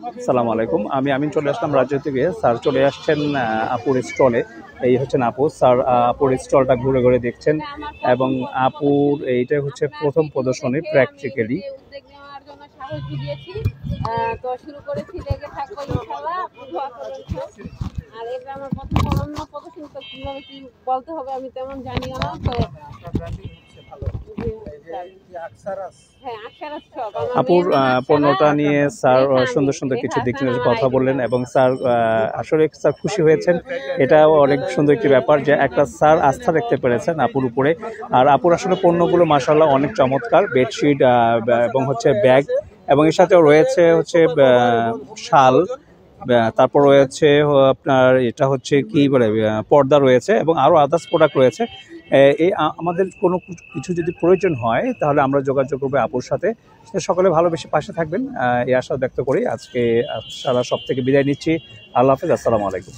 আসসালামু আলাইকুম। আমি আমিন চলে আসলাম রাজ্য থেকে। স্যার চলে আসছেন আপুর স্টলে। এই হচ্ছেন আপু। স্যার আপুর স্টলটা ঘুরে ঘুরে দেখছেন এবং আপুর এইটা হচ্ছে প্রথম প্রদর্শনী প্র্যাকটিক্যালি। সাহস জুগিয়েছি, তো শুরু করেছি, লেগে থাকবো ইনশাআল্লাহ। দোয়া করবেন সব। আর এটা আমার প্রথম অনন্য প্রদর্শনী, তো কিভাবে কি বলতে হবে আমি তেমন জানিও না। তো আপুর পণ্যটা নিয়ে স্যার সুন্দর সুন্দর কিছু দিক নিয়ে কথা বললেন এবং স্যার আসলে স্যার খুশি হয়েছেন। এটাও অনেক সুন্দর একটি ব্যাপার যে একটা স্যার আস্থা রাখতে পেরেছেন আপুর উপরে। আর আপুর আসলে পণ্যগুলো মাশাআল্লাহ অনেক চমৎকার, বেডশিট এবং হচ্ছে ব্যাগ, এবং এর সাথেও রয়েছে হচ্ছে শাল, তারপর রয়েছে আপনার এটা হচ্ছে কি বলে পর্দা রয়েছে এবং আরও আদার্স প্রোডাক্ট রয়েছে। এই আমাদের কোনো কিছু যদি প্রয়োজন হয় তাহলে আমরা যোগাযোগ করবো আপুর সাথে। সকলে ভালোবেসে পাশে থাকবেন এই আশা ব্যক্ত করি আজকে সারা সব থেকে বিদায় নিচ্ছি। আল্লাহ হাফেজ, আসসালামু আলাইকুম।